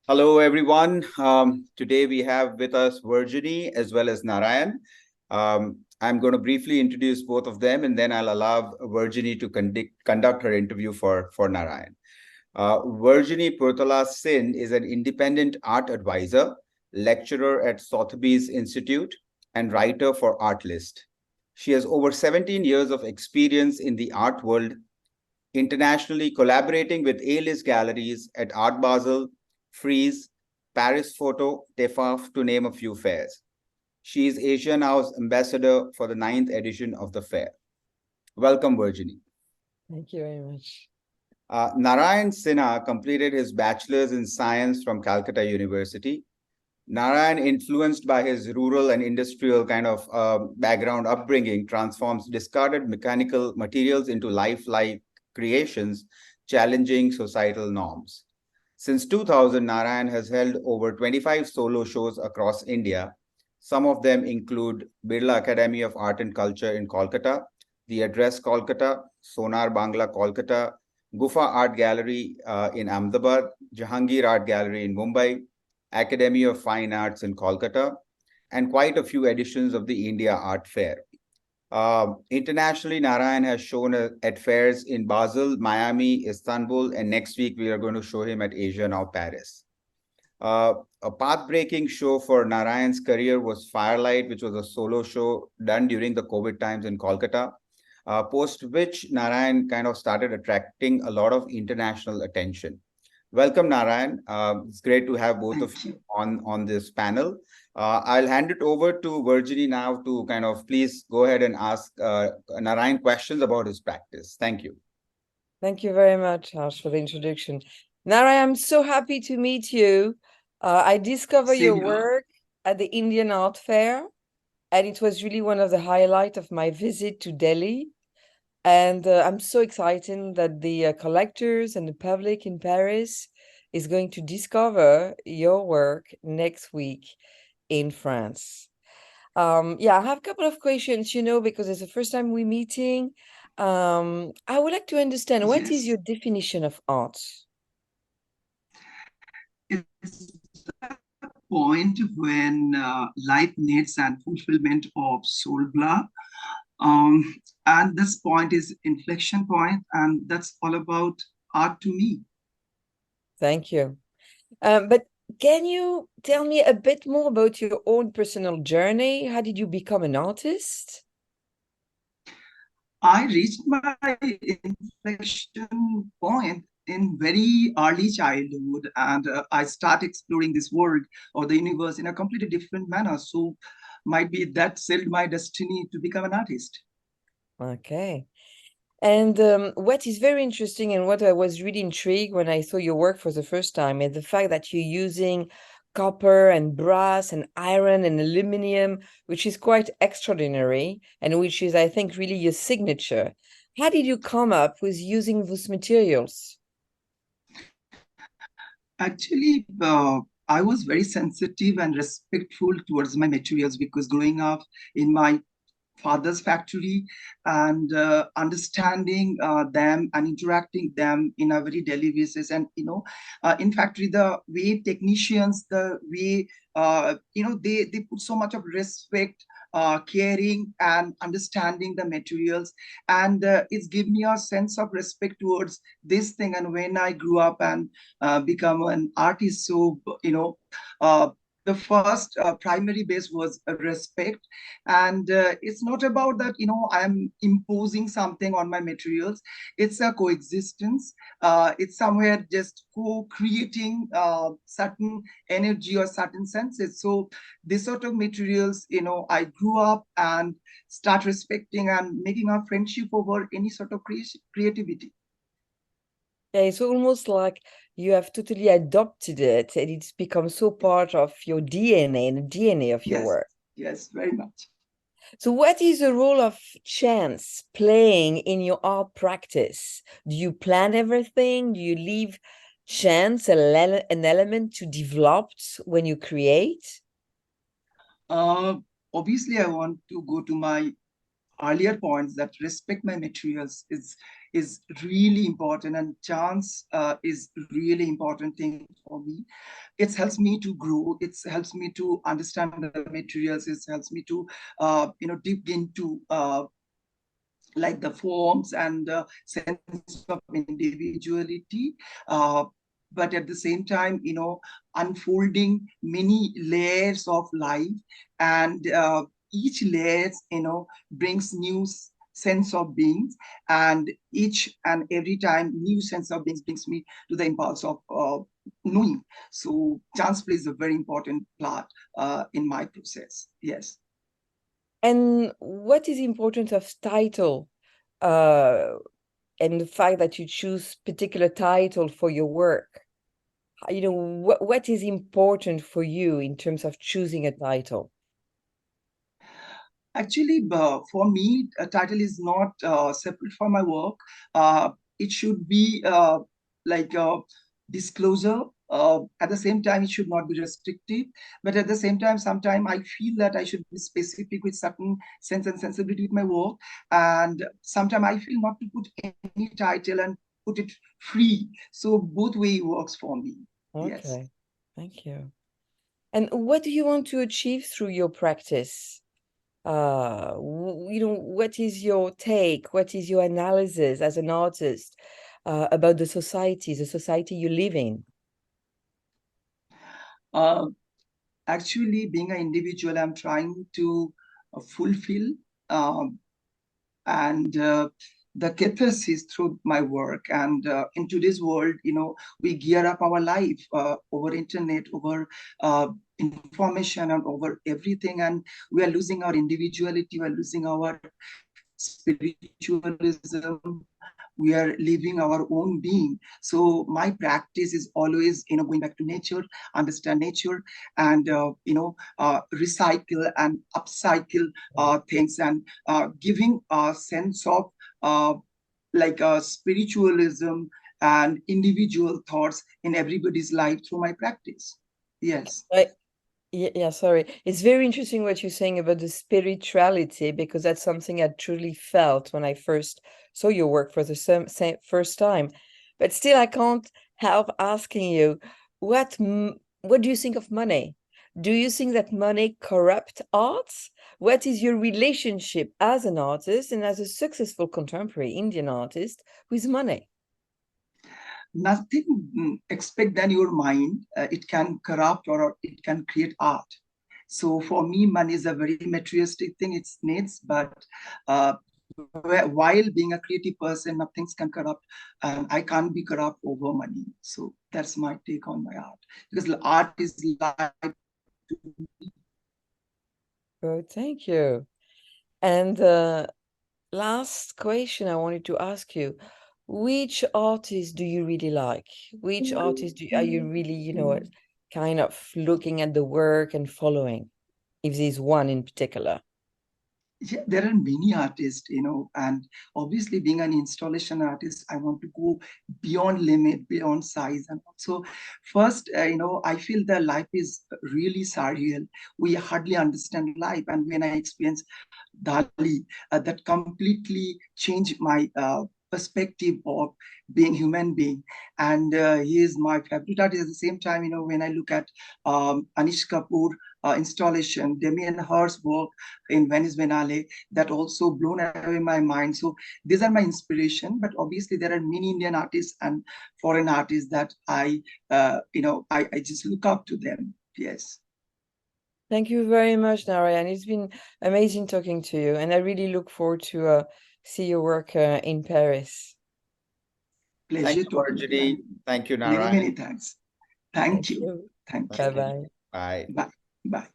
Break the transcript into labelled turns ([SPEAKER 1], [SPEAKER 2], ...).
[SPEAKER 1] Hello, everyone. Today we have with us Virginie as well as Narayan. I'm going to briefly introduce both of them, and then I'll allow Virginie to conduct her interview for Narayan. Virginie Puertolas Syn is an independent art advisor, lecturer at Sotheby's Institute, and writer for Artlyst. She has over 17 years of experience in the art world, internationally collaborating with A-list galleries at Art Basel, Frieze, Paris Photo, TEFAF, to name a few fairs. She is Asia Now's ambassador for the 9th edition of the fair. Welcome, Virginie.
[SPEAKER 2] Thank you very much.
[SPEAKER 1] Narayan Sinha completed his bachelor's in science from Calcutta University. Narayan, influenced by his rural and industrial kind of background upbringing, transforms discarded mechanical materials into lifelike creations, challenging societal norms. Since 2000, Narayan has held over 25 solo shows across India. Some of them include Birla Academy of Art and Culture in Kolkata, The Address Kolkata, Sonar Bangla Kolkata, Gufa Art Gallery in Ahmedabad, Jahangir Art Gallery in Mumbai, Academy of Fine Arts in Kolkata, and quite a few editions of the India Art Fair. Internationally, Narayan has shown at fairs in Basel, Miami, Istanbul, and next week we are going to show him at Asia Now Paris. A path-breaking show for Narayan's career was Firelight, which was a solo show done during the COVID times in Kolkata, post which Narayan kind of started attracting a lot of international attention. Welcome, Narayan. It's great to have both of you on this panel. I'll hand it over to Virginie now to kind of please go ahead and ask Narayan questions about his practice. Thank you.
[SPEAKER 2] Thank you very much, Harsh, for the introduction. Nara, I'm so happy to meet you. I discovered your work at the Indian Art Fair, and it was really one of the highlights of my visit to Delhi. And I'm so excited that the collectors and the public in Paris is going to discover your work next week in France. Yeah, I have a couple of questions, because it's the first time we're meeting. I would like to understand, what is your definition of art?
[SPEAKER 3] It's a point when life needs and fulfillment of soul blood. And this point is inflection point, and that's all about art to me.
[SPEAKER 2] Thank you. But can you tell me a bit more about your own personal journey? How did you become an artist?
[SPEAKER 3] I reached my inflection point in very early childhood, and I start exploring this world or the universe in a completely different manner. So might be that sealed my destiny to become an artist.
[SPEAKER 2] Okay. And what is very interesting and what I was really intrigued when I saw your work for the first time is the fact that you're using copper and brass and iron and aluminum, which is quite extraordinary and which is, I think, really your signature. How did you come up with using those materials?
[SPEAKER 3] Actually, I was very sensitive and respectful towards my materials because growing up in my father's factory and understanding them and interacting them in a very daily basis, and in factory the way technicians, the way they put so much of respect, caring and understanding the materials, and it's given me a sense of respect towards this thing. And when I grew up and become an artist, so uh, the first primary base was respect. And it's not about that I'm imposing something on my materials. It's a coexistence. It's somewhere just co-creating certain energy or certain senses. So this sort of materials, I grew up and start respecting and making a friendship over any sort of creativity.
[SPEAKER 2] Yeah, it's almost like you have totally adopted it and it's become so part of your DNA and the DNA of your
[SPEAKER 3] Yes,
[SPEAKER 2] work.
[SPEAKER 3] yes, very much.
[SPEAKER 2] So what is the role of chance playing in your art practice? Do you plan everything? Do you leave chance an element to develop when you create?
[SPEAKER 3] uh, Obviously I want to go to my earlier points, that respect my materials is really important, and chance is really important thing for me. It helps me to grow. It helps me to understand the materials. It helps me to dig into like the forms and sense of individuality. But at the same time, unfolding many layers of life, and each layers, brings new sense of beings, and each and every time new sense of beings brings me to the impulse of knowing. So chance plays a very important part in my process. Yes.
[SPEAKER 2] And what is the importance of title, and the fact that you choose particular title for your work? What is important for you in terms of choosing a title?
[SPEAKER 3] Actually, for me, a title is not separate from my work. It should be like a disclosure. At the same time, it should not be restrictive. But at the same time, sometimes I feel that I should be specific with certain sense and sensibility with my work. And sometimes I feel not to put any title and put it free. So both way works for me.
[SPEAKER 2] Okay,
[SPEAKER 3] yes.
[SPEAKER 2] Thank you. And what do you want to achieve through your practice? What is your take? What is your analysis as an artist about the society you live in?
[SPEAKER 3] Actually, being an individual, I'm trying to fulfill and the catharsis through my work. And in today's world, we gear up our life over internet, over information, and over everything, and we are losing our individuality, we are losing our spiritualism, we are living our own being. So my practice is always, going back to nature, understand nature, and recycle and upcycle things, and giving a sense of like spiritualism and individual thoughts in everybody's life through my practice. Yes.
[SPEAKER 2] Yeah, sorry. It's very interesting what you're saying about the spirituality, because that's something I truly felt when I first saw your work for the first time. But still, I can't help asking you, what do you think of money? Do you think that money corrupts arts? What is your relationship as an artist and as a successful contemporary Indian artist with money?
[SPEAKER 3] Nothing expect than your mind. It can corrupt or it can create art. So for me, money is a very materialistic thing. It's needs, but while being a creative person, nothing can corrupt, and I can't be corrupt over money. So that's my take on my art, because art is life to me.
[SPEAKER 2] Good, thank you. And last question I wanted to ask you, which artist do you really like? Which artist are you really, kind of looking at the work and following, if there's one in particular?
[SPEAKER 3] Yeah, there are many artists, and obviously being an installation artist, I want to go beyond limit, beyond size. And also, first, I feel that life is really surreal. We hardly understand life. And when I experienced Dali, that completely changed my perspective of being human being. And he is my favorite artist. At the same time, when I look at Anish Kapoor installation, Damien Hirst's work in Venice Biennale, that also blown away my mind. So these are my inspiration. But obviously, there are many Indian artists and foreign artists that I just look up to them. Yes.
[SPEAKER 2] Thank you very much, Narayan. It's been amazing talking to you, and I really look forward to see your work in Paris.
[SPEAKER 3] Pleasure talking to you.
[SPEAKER 1] Thank you,
[SPEAKER 3] Many,
[SPEAKER 1] Narayan.
[SPEAKER 3] many thanks. Thank you. Thank you.
[SPEAKER 2] Bye-bye.
[SPEAKER 1] Bye.
[SPEAKER 3] Bye. Bye.